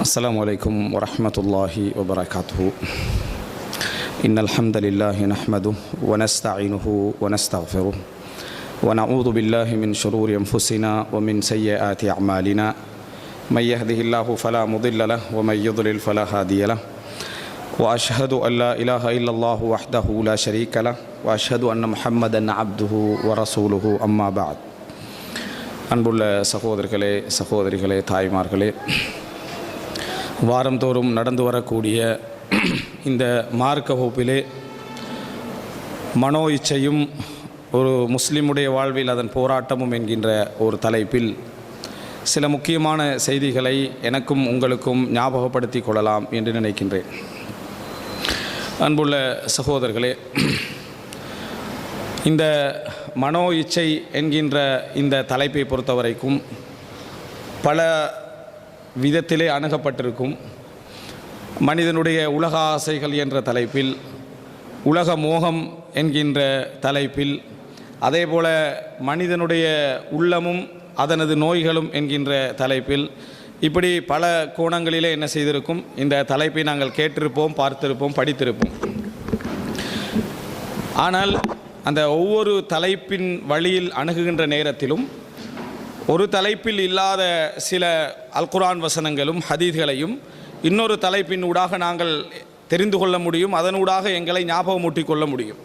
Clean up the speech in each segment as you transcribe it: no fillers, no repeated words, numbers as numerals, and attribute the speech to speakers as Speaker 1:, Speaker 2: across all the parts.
Speaker 1: السلام عليكم ورحمة الله وبركاته. إن الحمد لله نحمده ونستعينه ونستغفره ونعوذ بالله من شرور أنفسنا ومن سيئات أعمالنا من يهده الله فلا مضل له ومن يضلل فلا هادي له وأشهد أن لا إله إلا الله وحده لا شريك له وأشهد أن محمدا عبده ورسوله أما بعد. அன்புள்ள சகோதரர்களே சகோதரிகளே தாய்மார்களே, வாரந்தோறும் நடந்து வரக்கூடிய இந்த மார்க்க வகுப்பிலே மனோ இச்சையும் ஒரு முஸ்லிமுடைய வாழ்வில் அதன் போராட்டமும் என்கின்ற ஒரு தலைப்பில் சில முக்கியமான செய்திகளை எனக்கும் உங்களுக்கும் ஞாபகப்படுத்தி கொள்ளலாம் என்று நினைக்கின்றேன். அன்புள்ள சகோதரர்களே, இந்த மனோ இச்சை என்கின்ற இந்த தலைப்பை பொறுத்தவரைக்கும் பல விதத்திலே அணுகப்பட்டிருக்கும். மனிதனுடைய உலக ஆசைகள் என்ற தலைப்பில், உலக மோகம் என்கின்ற தலைப்பில், அதேபோல மனிதனுடைய உள்ளமும் அதனது நோய்களும் என்கின்ற தலைப்பில், இப்படி பல கோணங்களிலே என்ன செய்திருக்கும். இந்த தலைப்பை நாங்கள் கேட்டிருப்போம், பார்த்திருப்போம், படித்திருப்போம். ஆனால் அந்த ஒவ்வொரு தலைப்பின் வழியில் அணுகுகின்ற நேரத்திலும் ஒரு தலைப்பில் இல்லாத சில அல் குர்ஆன் வசனங்களும் ஹதீஸ்களையும் இன்னொரு தலைப்பின் ஊடாக நாங்கள் தெரிந்து கொள்ள முடியும். அதனூடாக எங்களை ஞாபகமூட்டிக் கொள்ள முடியும்.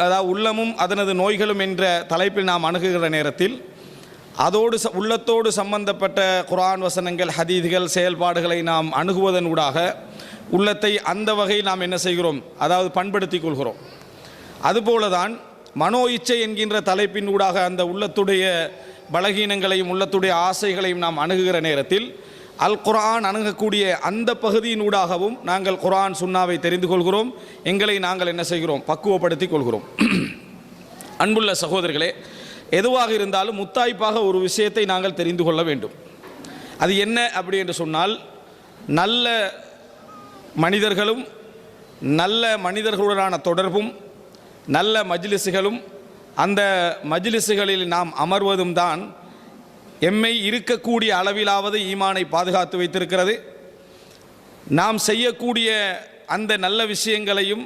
Speaker 1: அதாவது உள்ளமும் அதனது நோய்களும் என்ற தலைப்பில் நாம் அணுகுகிற நேரத்தில் அதோடு உள்ளத்தோடு சம்பந்தப்பட்ட குர்ஆன் வசனங்கள் ஹதீஸ்கள் செயல்பாடுகளை நாம் அணுகுவதன் ஊடாக உள்ளத்தை அந்த வகையில் நாம் என்ன செய்கிறோம், அதாவது பண்படுத்திக் கொள்கிறோம். அதுபோலதான் மனோ இச்சை என்கின்ற தலைப்பின் ஊடாக அந்த உள்ளத்துடைய பலகீனங்களையும் உள்ளத்துடைய ஆசைகளையும் நாம் அணுகுகிற நேரத்தில் அல் குர்ஆன் அணுகக்கூடிய அந்த பகுதியின் ஊடாகவும் நாங்கள் குர்ஆன் சுன்னாவை தெரிந்து கொள்கிறோம். எங்களை நாங்கள் என்ன செய்கிறோம், பக்குவப்படுத்திக் கொள்கிறோம். அன்புள்ள சகோதரர்களே, எதுவாக இருந்தாலும் முத்தாய்ப்பாக ஒரு விஷயத்தை நாங்கள் தெரிந்து கொள்ள வேண்டும். அது என்ன அப்படி என்று சொன்னால், நல்ல மனிதர்களும் நல்ல மனிதர்களுடனான தொடர்பும் நல்ல மஜ்லிஸுகளும் அந்த மஜ்லிஸுகளில் நாம் அமர்வதும் தான் எம்மை இருக்கக்கூடிய அளவிலாவது ஈமானை பாதுகாத்து வைத்திருக்கிறது. நாம் செய்யக்கூடிய அந்த நல்ல விஷயங்களையும்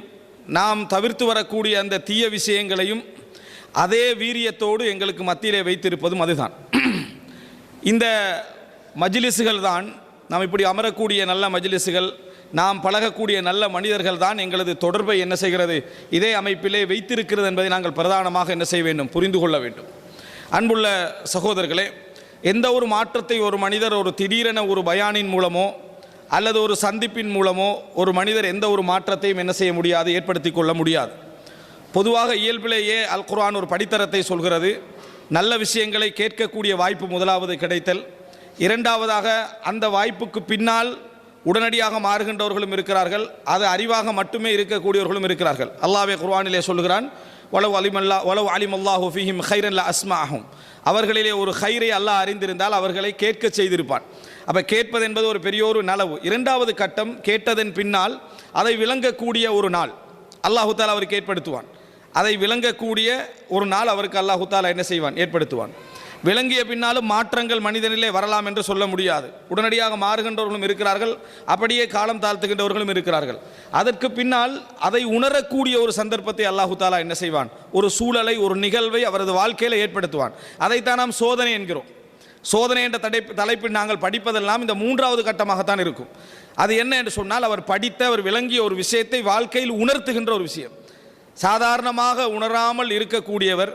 Speaker 1: நாம் தவிர்த்து வரக்கூடிய அந்த தீய விஷயங்களையும் அதே வீரியத்தோடு எங்களுக்கு மத்தியிலே வைத்திருப்பதும் அதுதான். இந்த மஜ்லிஸுகள் தான், நாம் இப்படி அமரக்கூடிய நல்ல மஜ்லிஸுகள், நாம் பழகக்கூடிய நல்ல மனிதர்கள் தான் எங்களது தொடர்பை என்ன செய்கிறது, இதே அமைப்பிலே வைத்திருக்கிறது என்பதை நாங்கள் பிரதானமாக என்ன செய்ய வேண்டும், புரிந்து கொள்ள வேண்டும். அன்புள்ள சகோதரர்களே, எந்த ஒரு மாற்றத்தை ஒரு மனிதர் ஒரு திடீரென ஒரு பயானின் மூலமோ அல்லது ஒரு சந்திப்பின் மூலமோ ஒரு மனிதர் எந்த ஒரு மாற்றத்தையும் என்ன செய்ய முடியாது, ஏற்படுத்தி கொள்ள முடியாது. பொதுவாக இயல்பிலேயே அல் குர்ஆன் ஒரு படித்தரத்தை சொல்கிறது. நல்ல விஷயங்களை கேட்கக்கூடிய வாய்ப்பு முதலாவது கிடைத்தல், இரண்டாவதாக அந்த வாய்ப்புக்கு பின்னால் உடனடியாக மாறுகின்றவர்களும் இருக்கிறார்கள், அது அறிவாக மட்டுமே இருக்கக்கூடியவர்களும் இருக்கிறார்கள். அல்லாஹ்வே குர்ஆனிலே சொல்கிறான், வலவ் அலிமல்லாஹு ஃபீஹிம் கைரன் லஅஸ்மஅஹும், அவர்களிலே ஒரு கைரை அல்லாஹ் அறிந்திருந்தால் அவர்களை கேட்க செய்திருப்பான். அப்போ கேட்பது என்பது ஒரு பெரிய ஒரு நலவு. இரண்டாவது கட்டம், கேட்டதன் பின்னால் அதை விளங்கக்கூடிய ஒரு நாள் அல்லாஹு தஆலா அவருக்கு ஏற்படுத்துவான். அதை விளங்கக்கூடிய ஒரு நாள் அவருக்கு அல்லாஹு தஆலா என்ன செய்வான், ஏற்படுத்துவான். விளங்கிய பின்னாலும் மாற்றங்கள் மனிதனிலே வரலாம் என்று சொல்ல முடியாது. உடனடியாக மாறுகின்றவர்களும் இருக்கிறார்கள், அப்படியே காலம் தாழ்த்துகின்றவர்களும் இருக்கிறார்கள். அதற்கு பின்னால் அதை உணரக்கூடிய ஒரு சந்தர்ப்பத்தை அல்லாஹு தஆலா என்ன செய்வான், ஒரு சூழலை, ஒரு நிகழ்வை அவரது வாழ்க்கையில் ஏற்படுத்துவான். அதைத்தான் நாம் சோதனை என்கிறோம். சோதனை என்ற தலைப்பில் நாங்கள் படிப்பதெல்லாம் இந்த மூன்றாவது கட்டமாகத்தான் இருக்கும். அது என்ன என்று சொன்னால், அவர் படித்த, அவர் விளங்கிய ஒரு விஷயத்தை வாழ்க்கையில் உணர்த்துகின்ற ஒரு விஷயம். சாதாரணமாக உணராமல் இருக்கக்கூடியவர்,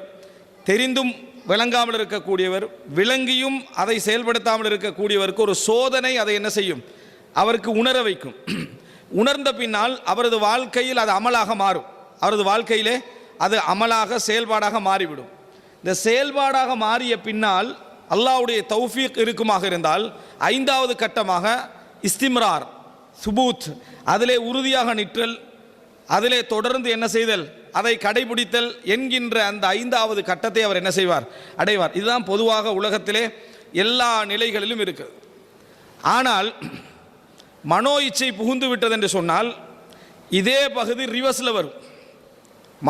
Speaker 1: தெரிந்தும் விளங்காமல் இருக்கக்கூடியவர், விளங்கியும் அதை செயல்படுத்தாமல் இருக்கக்கூடியவருக்கு ஒரு சோதனை அதை என்ன செய்யும், அவருக்கு உணர வைக்கும். உணர்ந்த பின்னால் அவரது வாழ்க்கையில் அது அமலாக மாறும். அவரது வாழ்க்கையிலே அது அமலாக, செயல்பாடாக மாறிவிடும். இந்த செயல்பாடாக மாறிய பின்னால் அல்லாஹ்வுடைய தௌஃபீக் இருக்குமாக இருந்தால் ஐந்தாவது கட்டமாக இஸ்திம்ரார், சுபூத், அதிலே உறுதியாக நிற்றல், அதிலே தொடர்ந்து என்ன செய்தல், அதை கடைபிடித்தல் என்கின்ற அந்த ஐந்தாவது கட்டத்தை அவர் என்ன செய்வார், அடைவார். இதுதான் பொதுவாக உலகத்திலே எல்லா நிலைகளிலும் இருக்குது. ஆனால் மனோ இச்சை புகுந்து விட்டது என்று சொன்னால் இதே பகுதி ரிவர்ஸில் வரும்.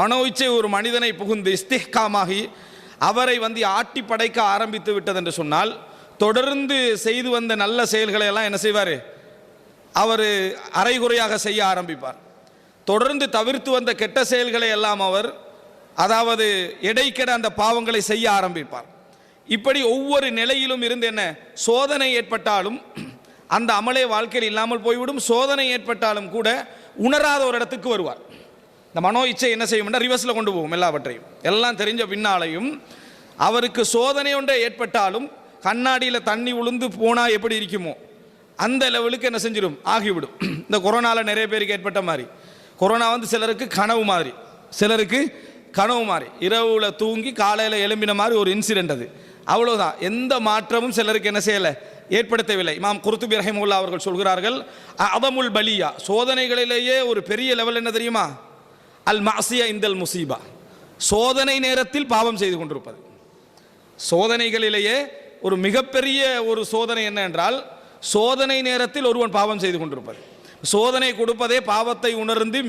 Speaker 1: மனோ இச்சை ஒரு மனிதனை புகுந்து இஸ்திஹ்காமாகி அவரை ஆட்டி படைக்க ஆரம்பித்து விட்டது என்று சொன்னால் தொடர்ந்து செய்து வந்த நல்ல செயல்களை எல்லாம் என்ன செய்வார், அவர் அரைகுறையாக செய்ய ஆரம்பிப்பார். தொடர்ந்து தவிர்த்து வந்த கெட்ட செயல்களை எல்லாம் அவர் அதாவது எடைக்கெட அந்த பாவங்களை செய்ய ஆரம்பிப்பார். இப்படி ஒவ்வொரு நிலையிலும் இருந்து என்ன சோதனை ஏற்பட்டாலும் அந்த அமலே வாழ்க்கையில் இல்லாமல் போய்விடும். சோதனை ஏற்பட்டாலும் கூட உணராத ஒரு இடத்துக்கு வருவார். இந்த மனோ இச்சை என்ன செய்யும்னா ரிவர்ஸில் கொண்டு போகும். எல்லாவற்றையும் எல்லாம் தெரிஞ்ச பின்னாலையும் அவருக்கு சோதனை ஒன்றே ஏற்பட்டாலும் கண்ணாடியில் தண்ணி உளுந்து போனால் எப்படி இருக்குமோ அந்த லெவலுக்கு என்ன செஞ்சிடும், ஆகிவிடும். இந்த கொரோனாவில் நிறைய பேருக்கு ஏற்பட்ட மாதிரி, கொரோனா வந்து சிலருக்கு கனவு மாதிரி, சிலருக்கு கனவு மாதிரி, இரவுல தூங்கி காலையில் எழும்பின மாதிரி ஒரு இன்சிடென்ட். அது அவ்வளோதான். எந்த மாற்றமும் சிலருக்கு என்ன செய்யலை, ஏற்படுத்தவில்லை. இமாம் குர்துபி ரஹிமஹுல்லாஹ் அவர்கள் சொல்கிறார்கள், அதமுல் பலியா, சோதனைகளிலேயே ஒரு பெரிய லெவல் என்ன தெரியுமா, அல் மாசியா இந்தல் முசீபா, சோதனை நேரத்தில் பாவம் செய்து கொண்டிருப்பது. சோதனைகளிலேயே ஒரு மிகப்பெரிய ஒரு சோதனை என்ன என்றால், சோதனை நேரத்தில் ஒருவன் பாவம் செய்து கொண்டிருப்பது. சோதனை கொடுப்பதே பாவத்தை உணர்ந்து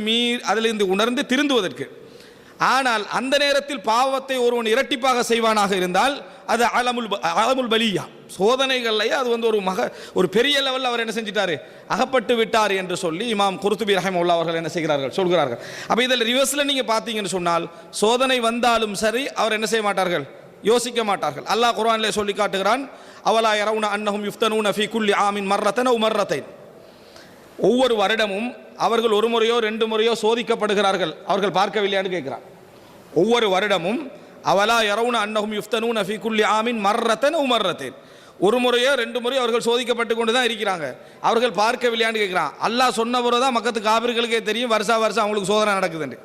Speaker 1: அதிலிருந்து உணர்ந்து திருந்துவதற்கு. ஆனால் அந்த நேரத்தில் பாவத்தை ஒருவன் இரட்டிப்பாக செய்வானாக இருந்தால் அது அலமுல் பலியா, சோதனைகள்லையே அது வந்து ஒரு பெரிய லெவலில் அவர் என்ன செஞ்சிட்டாரு, அகப்பட்டு விட்டார் என்று சொல்லி இமாம் குர்துபி ரஹிமஹுல்லாஹ் அவர்கள் என்ன செய்கிறார்கள், சொல்கிறார்கள். அப்போ இதில் ரிவர்ஸில் நீங்கள் பார்த்தீங்கன்னு சொன்னால் சோதனை வந்தாலும் சரி அவர் என்ன செய்ய மாட்டார்கள், யோசிக்க மாட்டார்கள். அல்லாஹ் குர்ஆனிலே சொல்லி காட்டுகிறான், அவலா யரவுன அன்னஹும் யுஃப்தனூன ஃபீ குல்லி ஆமின் மர்ரத்தன் அவ் மர்ரத்தைன், ஒவ்வொரு வருடமும் அவர்கள் ஒரு முறையோ 2 முறையோ சோதிக்கப்படுகிறார்கள், அவர்கள் பார்க்கவில்லையான்னு கேட்கிறார். ஒவ்வொரு வருடமும் அவலா யரவுன அன்னஹும் யுஃப்தனூன ஃபீ குல்லி ஆமின் மர்ரத்தன் அவ் மர்ரத்தைன், ஒரு முறையோ 2 முறையோ அவர்கள் சோதிக்கப்பட்டு கொண்டு தான் இருக்கிறாங்க, அவர்கள் பார்க்கவில்லையான்னு கேட்கிறான். அல்லாஹ் சொன்ன பிறகு தான் மக்கத்து காபிர்களுக்கே தெரியும் வருஷா வருஷம் அவங்களுக்கு சோதனை நடக்குதுண்டு.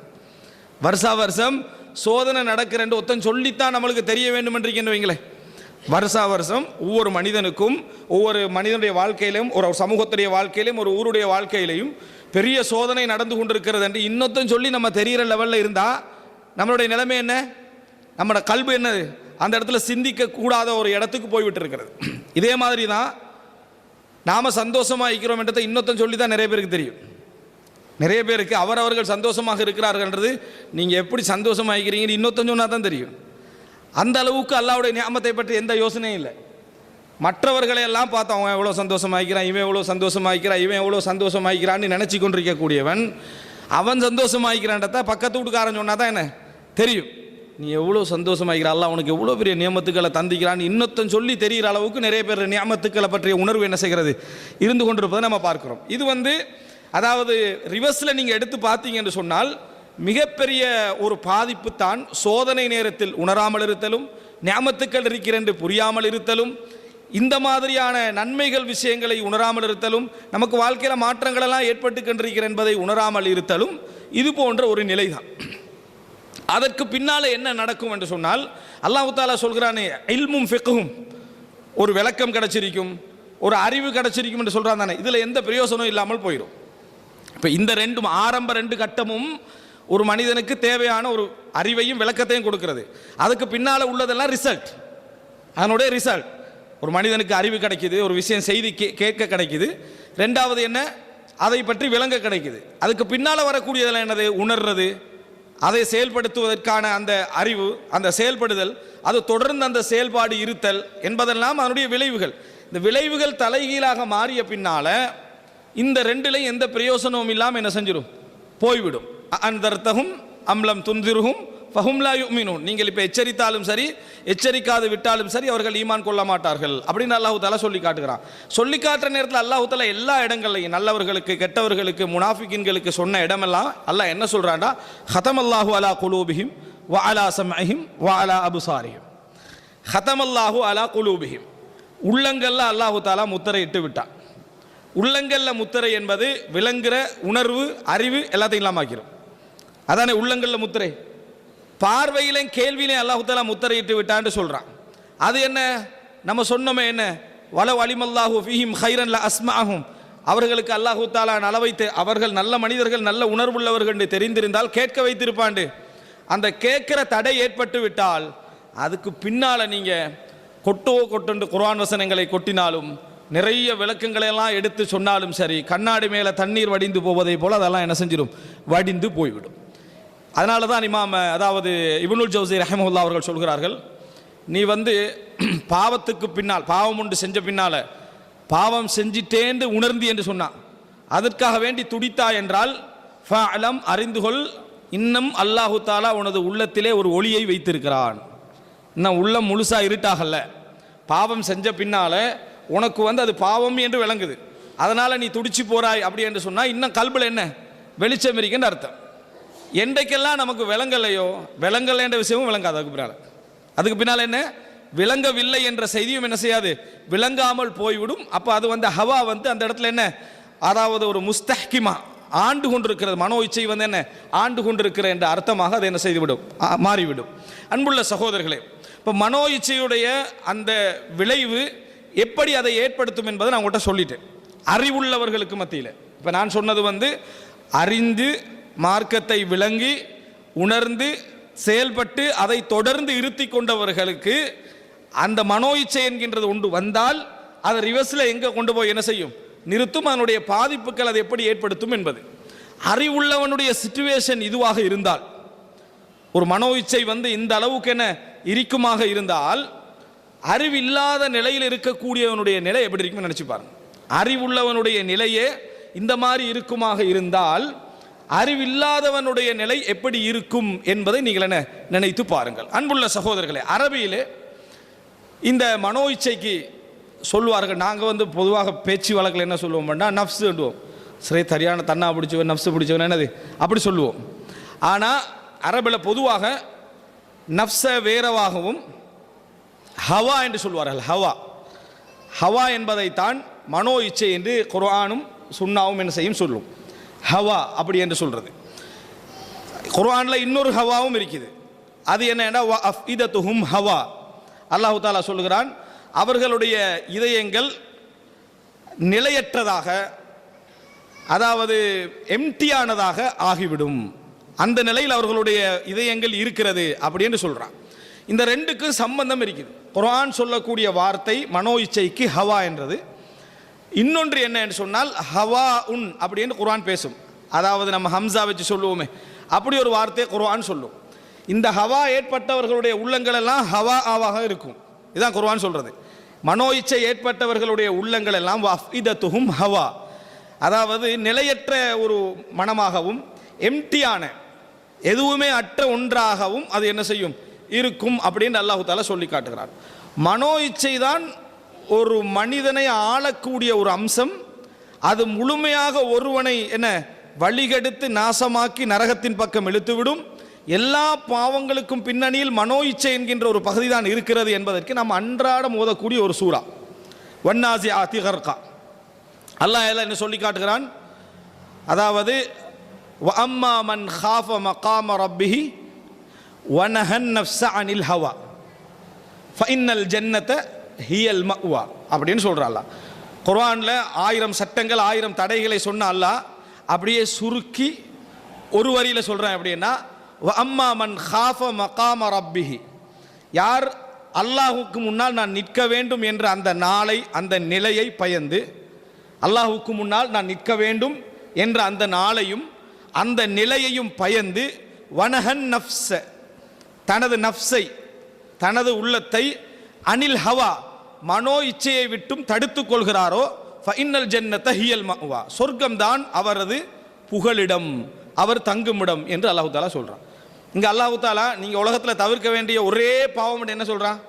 Speaker 1: வருஷா வருஷம் சோதனை நடக்கிறேன் ஒருத்தன் சொல்லித்தான் நம்மளுக்கு தெரிய வேண்டும் என்று வைங்களேன். வருஷா வருஷம் ஒவ்வொரு மனிதனுக்கும், ஒவ்வொரு மனிதனுடைய வாழ்க்கையிலும், ஒரு சமூகத்துடைய வாழ்க்கையிலும், ஒரு ஊருடைய வாழ்க்கையிலையும் பெரிய சோதனை நடந்து கொண்டிருக்கிறது என்று இன்னொருத்தன் சொல்லி நம்ம தெரிகிற லெவலில் இருந்தால் நம்மளுடைய நிலைமை என்ன, நம்மளோட கல்வி என்னது, அந்த இடத்துல சிந்திக்க கூடாத ஒரு இடத்துக்கு போய்விட்டு இருக்கிறது. இதே மாதிரி தான் நாம் சந்தோஷமாக இருக்கிறோம் என்றதை இன்னொருத்தன் சொல்லி தான் நிறைய பேருக்கு தெரியும். நிறைய பேருக்கு அவர்கள் சந்தோஷமாக இருக்கிறார்கள்ன்றது நீங்கள் எப்படி சந்தோஷமாக இருக்கிறீங்கன்னு இன்னொருத்தன் சொன்னால் தான் தெரியும். அந்த அளவுக்கு அல்லாஹ்வுடைய நியாமத்தை பற்றி எந்த யோசனையும் இல்லை. மற்றவர்களை எல்லாம் பார்த்து அவன் எவ்வளோ சந்தோஷமாகிறான், இவன் எவ்வளோ சந்தோஷமாகிறான், இவன் எவ்வளோ சந்தோஷமாகிறான்னு நினச்சி கொண்டிருக்கக்கூடியவன் அவன் சந்தோஷமாகிறான்றத பக்கத்து வீட்டுக்காரன் சொன்னால் தான் என்ன தெரியும். நீ எவ்வளோ சந்தோஷமாகிற, அல்லாஹ் உனக்கு எவ்வளோ பெரிய நியமத்துக்களை தந்திக்கிறான்னு இன்னொருத்தன் சொல்லி தெரிகிற அளவுக்கு நிறைய பேர் நியமத்துக்களை பற்றிய உணர்வு என்ன செய்கிறது, இருந்து கொண்டிருப்பதை நம்ம பார்க்குறோம். இது வந்து அதாவது ரிவர்ஸில் நீங்கள் எடுத்து பார்த்தீங்கன்னு சொன்னால் மிகப்பெரிய ஒரு பாதிப்பு தான் சோதனை நேரத்தில் உணராமல் இருத்தலும், நியாமத்துக்கள் இருக்கிறென்று புரியாமல் இருத்தலும், இந்த மாதிரியான நன்மைகள் விஷயங்களை உணராமல் இருத்தலும், நமக்கு வாழ்க்கையில் மாற்றங்களெல்லாம் ஏற்பட்டு கொண்டிருக்கிற என்பதை உணராமல் இருத்தலும் இது போன்ற ஒரு நிலை தான். அதற்கு பின்னால் என்ன நடக்கும் என்று சொன்னால் அல்லாஹ் தஆலா சொல்கிறானே, இல்மும் ஃபிக்ஹும், ஒரு விளக்கம் கிடைச்சிருக்கும், ஒரு அறிவு கிடைச்சிருக்கும் என்று சொல்கிறான் தானே, இதில் எந்த பிரயோசனம் இல்லாமல் போயிடும். இப்போ இந்த ஆரம்ப 2 கட்டமும் ஒரு மனிதனுக்கு தேவையான ஒரு அறிவையும் விளக்கத்தையும் கொடுக்கிறது. அதுக்கு பின்னால் உள்ளதெல்லாம் ரிசல்ட், அதனுடைய ரிசல்ட். ஒரு மனிதனுக்கு அறிவு கிடைக்குது, ஒரு விஷயம் செய்தி கேட்க கிடைக்குது, 2வது என்ன, அதை பற்றி விளங்க கிடைக்குது. அதுக்கு பின்னால் வரக்கூடியதெல்லாம் என்னது, உணர்றது, அதை செயல்படுத்துவதற்கான அந்த அறிவு, அந்த செயல்படுதல், அது தொடர்ந்து அந்த செயல்பாடு இருத்தல் என்பதெல்லாம் அதனுடைய விளைவுகள். இந்த விளைவுகள் தலைகீழாக மாறிய பின்னால் இந்த 2லையும் எந்த பிரயோசனமும் இல்லாமல் என்ன செஞ்சிடும், போய்விடும். அன்தர்த்தஹும் அம்லம் துன்திருஹும் ஃபஹும் லா யுமினூன், நீங்கள் இப்போ எச்சரித்தாலும் சரி எச்சரிக்காது விட்டாலும் சரி அவர்கள் ஈமான் கொள்ள மாட்டார்கள் அப்படின்னு அல்லாஹ் தஆலா சொல்லி காட்டுகிறான். சொல்லி காட்டுற நேரத்தில் அல்லாஹ் தஆலா எல்லா இடங்கள்லையும் நல்லவர்களுக்கு கெட்டவர்களுக்கு முனாஃபிகின்களுக்கு சொன்ன இடமெல்லாம் அல்லாஹ் என்ன சொல்கிறான்டா, ஹதமல்லாஹு அலா குலூபிஹிம் வ அலா சம்இஹிம் வ அலா அப்சாரிஹிம். ஹதமல்லாஹு அலா குலூபிஹிம், உள்ளங்களில் அல்லாஹ் தஆலா முத்திரை இட்டு விட்டான். உள்ளங்களில் முத்திரை என்பது விளங்குகிற உணர்வு, அறிவு எல்லாத்தையும் இல்லாமாக்கிறோம். அதானே உள்ளங்களில் முத்திரை. பார்வையிலும் கேள்வியிலே அல்லாஹ் தஆலா முத்திரையிட்டு விட்டான்னு சொல்கிறான். அது என்ன, நம்ம சொன்னோமே என்ன, வலவ் அலிமல்லாஹு ஃபீஹிம் ஹைரன் ல அஸ்மஅஹும், அவர்களுக்கு அல்லாஹ் தஆலா நலவைத்து, அவர்கள் நல்ல மனிதர்கள் நல்ல உணர்வுள்ளவர்கள் என்று தெரிந்திருந்தால் கேட்க வைத்திருப்பாண்டு. அந்த கேட்கிற தடை ஏற்பட்டு விட்டால் அதுக்கு பின்னால் நீங்கள் கொட்டுண்டு குர்ஆன் வசனங்களை கொட்டினாலும் நிறைய விளக்கங்களை எல்லாம் எடுத்து சொன்னாலும் சரி, கண்ணாடி மேலே தண்ணீர் வடிந்து போவதை போல் அதெல்லாம் என்ன செஞ்சிடும், வடிந்து போய்விடும். அதனால தான் இமாம் அதாவது இப்னுல் ஜௌஸி ரஹிமஹுல்லாஹ் அவர்கள் சொல்கிறார்கள், நீ வந்து பாவத்துக்கு பின்னால் பாவம் ஒன்று செஞ்ச பின்னால் பாவம் செஞ்சிட்டேன்னு உணர்ந்தி என்று சொன்னான். அதற்காக வேண்டி துடித்தா என்றால் ஃபஅலம் அறிந்துகொள், இன்னும் அல்லாஹு தாலா உனது உள்ளத்திலே ஒரு ஒளியை வைத்திருக்கிறான். இன்னும் உள்ளம் முழுசா இருட்டாகல. பாவம் செஞ்ச பின்னால் உனக்கு அது பாவம் என்று விளங்குது, அதனால் நீ துடிச்சு போறாய் அப்படி என்று சொன்னால் இன்னும் கல்பில் என்ன வெளிச்சம் இருக்குன்னு அர்த்தம். என்றைக்கெல்லாம் நமக்கு விளங்கலையோ, விளங்கலை என்ற விஷயமும் விளங்காது. அதுக்கு பின்னால் என்ன விளங்கவில்லை என்ற செய்தியும் என்ன செய்யாது, விளங்காமல் போய்விடும். அப்போ அது ஹவா அந்த இடத்துல என்ன, அதாவது ஒரு முஸ்தஹ்கிமா ஆண்டு கொண்டிருக்கிறது, மனோ இச்சை என்ன ஆண்டு கொண்டிருக்கிற என்ற அர்த்தமாக அது என்ன செய்துவிடும், மாறிவிடும். அன்புள்ள சகோதரர்களே, இப்போ மனோ இச்சையுடைய அந்த விளைவு எப்படி அதை ஏற்படுத்தும் என்பதை நான் உங்கள்கிட்ட சொல்லிட்டேன். அறிவுள்ளவர்களுக்கு மத்தியில் இப்போ நான் சொன்னது அறிந்து மார்க்கத்தை விளங்கி உணர்ந்து செயல்பட்டு அதை தொடர்ந்து இருத்தி கொண்டவர்களுக்கு அந்த மனோ இச்சை என்கின்றது ஒன்று வந்தால் அதை ரிவர்ஸில் எங்கே கொண்டு போய் என்ன செய்யும், நிறுத்தும். அதனுடைய பாதிப்புகள் அதை எப்படி ஏற்படுத்தும் என்பது. அறிவுள்ளவனுடைய சிச்சுவேஷன் இதுவாக இருந்தால், ஒரு மனோ இச்சை இந்த அளவுக்கு என்ன இருக்குமாக இருந்தால், அறிவில்லாத நிலையில் இருக்கக்கூடியவனுடைய நிலை எப்படி இருக்குன்னு நினைச்சு பாருங்க. அறிவுள்ளவனுடைய நிலையே இந்த மாதிரி இருக்குமாக இருந்தால் அறிவில்லாதவனுடைய நிலை எப்படி இருக்கும் என்பதை நீங்கள் என்ன நினைத்து பாருங்கள். அன்புள்ள சகோதரர்களே, அரபியிலே இந்த மனோ இச்சைக்கு சொல்லுவார்கள், நாங்கள் பொதுவாக பேச்சு வழக்கில் என்ன சொல்லுவோம்னா நஃப்ஸ் சொல்லுவோம். சரி, சரியான தன்னா பிடிச்சவன் நஃப்ஸ் பிடிச்சவன் என்னது அப்படி சொல்லுவோம். ஆனால் அரபில் பொதுவாக நஃப்ஸை வேறவாகவும் ஹவா என்று சொல்வார்கள். ஹவா என்பதைத்தான் மனோ இச்சை என்று குர்ஆனும் சுன்னாவும் என்ன செய்யும் சொல்லும். ஹவா அப்படி என்று சொல்றது. குர்ஆனில் இன்னொரு ஹவாவும் இருக்குது. அது என்னன்னா வஅஃஇதத்துஹும் ஹவா. அல்லாஹ் தஆலா சொல்கிறான், அவர்களுடைய இதயங்கள் நிலையற்றதாக, அதாவது எம்டியானதாக ஆகிவிடும். அந்த நிலையில் அவர்களுடைய இதயங்கள் இருக்கிறது அப்படி என்று சொல்றான். இந்த ரெண்டுக்கும் சம்பந்தம் இருக்குது. குர்ஆன் சொல்லக்கூடிய வார்த்தை மனோ இச்சைக்கு ஹவா என்றது. இன்னொன்று என்ன என்று சொன்னால் ஹவா உன் அப்படின்னு குர்ஆன் பேசும். அதாவது நம்ம ஹம்சா வச்சு சொல்லுவோமே, அப்படி ஒரு வார்த்தையை குர்ஆன் சொல்லும். இந்த ஹவா ஏற்பட்டவர்களுடைய உள்ளங்கள் எல்லாம் ஹவா ஆவாக இருக்கும். இதுதான் குர்ஆன் சொல்றது. மனோ இச்சை ஏற்பட்டவர்களுடைய உள்ளங்கள் எல்லாம் வஅஃஇதத்துஹும் ஹவா, அதாவது நிலையற்ற ஒரு மனமாகவும் எம்டியான எதுவுமே அற்ற ஒன்றாகவும் அது என்ன செய்யும் இருக்கும் அப்படின்னு அல்லாஹ் தஆலா சொல்லி காட்டுகிறார். மனோ இச்சை தான் ஒரு மனிதனை ஆளக்கூடிய ஒரு அம்சம். அது முழுமையாக ஒருவனை என்ன வழிகெடுத்து நாசமாக்கி நரகத்தின் பக்கம் இழுத்துவிடும். எல்லா பாவங்களுக்கும் பின்னணியில் மனோ இச்சை என்கின்ற ஒரு பகுதி தான் இருக்கிறது என்பதற்கு நாம் அன்றாடம் ஓதக்கூடிய ஒரு சூரா வன்னாசிஆத்தி கர்கா. அல்லாஹ் எல்லாம் என்ன சொல்லி காட்டுகிறான், அதாவது வஅம்மா மன் காஃப மகாம ரப்பிஹி வனஹன் நஃப்ஸ அனில் ஹவா ஃபஇன்னல் ஜன்னத ஹியல் மஅவா அப்படின்னு சொல்கிறான் அல்லாஹ். குர்ஆனில் 1000 சட்டங்கள் 1000 தடைகளை சொன்ன அல்லாஹ் அப்படியே சுருக்கி ஒரு வரியில் சொல்கிறேன். அப்படின்னா வஅம்மா மன் காஃப மகாம ரப்பிஹி, யார் அல்லாஹுக்கு முன்னால் நான் நிற்க வேண்டும் என்ற அந்த நாளை அந்த நிலையை பயந்து, அல்லாஹுக்கு முன்னால் நான் நிற்க வேண்டும் என்ற அந்த நாளையும் அந்த நிலையையும் பயந்து, வனஹன் நஃப்ஸ தனது நஃப்ஸை தனது உள்ளத்தை அனில் ஹவா மனோ இச்சையை விட்டும் தடுத்துக் கொள்கிறாரோ ஃபஇன்னல் ஜன்னத ஹியல் மஅவா, சொர்க்கம்தான் அவரது புகலிடம், அவர் தங்குமிடம் என்று அல்லாஹ் தஆலா சொல்றான். இங்கே அல்லாஹ் தஆலா நீங்கள் உலகத்தில் தவிர்க்க வேண்டிய ஒரே பாவம் என்ன சொல்கிறான்,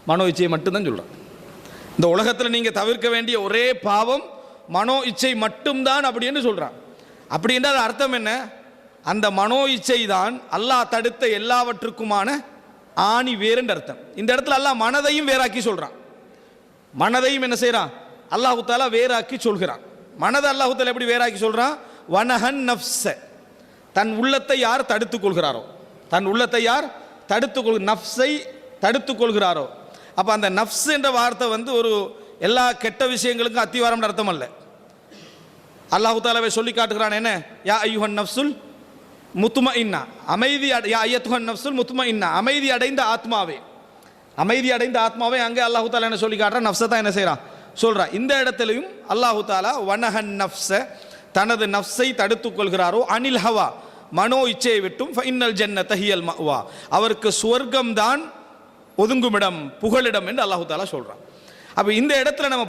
Speaker 1: மனோ இச்சையை மட்டும்தான் சொல்கிறான். இந்த உலகத்தில் நீங்கள் தவிர்க்க வேண்டிய ஒரே பாவம் மனோ இச்சை மட்டும்தான் அப்படின்னு சொல்கிறான். அப்படி என்றால் அர்த்தம் என்ன, அந்த மனோ இச்சை தான் அல்லாஹ் தடுத்த எல்லாவற்றுக்குமான ஆணி வேறுன்ற அர்த்தம். இந்த இடத்துல அல்லாஹ் மனதையும் வேறாக்கி சொல்கிறான். மனதையும் என்ன செய்கிறான், அல்லாஹு தஆலா வேறாக்கி சொல்கிறான். மனதை அல்லாஹு தஆலா எப்படி வேறாக்கி சொல்கிறான், வனஹன் நஃப்ஸ, தன் உள்ளத்தை யார் தடுத்துக் கொள்கிறாரோ, தன் உள்ளத்தை யார் நஃப்ஸை தடுத்துக் கொள்கிறாரோ. அப்போ அந்த நஃப்ஸ் என்ற வார்த்தை ஒரு எல்லா கெட்ட விஷயங்களுக்கும் அத்திவாரம் அர்த்தம் அல்ல. அல்லாஹு தஆலாவை சொல்லி காட்டுகிறான், என்ன யா அய்யுஹன் நஃப்ஸுல் முத்மஇன்னா, அமைதி, யா அய்யத்துஹன் நஃப்ஸுல் முத்மஇன்னா, அமைதி அடைந்த ஆத்மாவே, அமைதி அடைந்த ஆத்மாவே. அங்கே அல்லாஹு தஆலா என்ன சொல்லி காட்டுறான், நஃப்ஸை தான் என்ன செய்கிறான் சொல்கிறான். இந்த இடத்துலையும் அல்லாஹு தஆலா வனஹன் நஃப்ஸ, தனது நஃப்ஸை தடுத்துக் கொள்கிறாரோ, அனில் ஹவா மனோ இச்சையை விட்டும், ஃபஇன்னல் ஜன்னத ஹியல் மஅவா, அவருக்கு சுவர்க்கம்தான் ஒதுங்குமிடம் புகலிடம் என்று அல்லாஹு தாலா சொல்கிறான். அப்போ இந்த இடத்துல நம்ம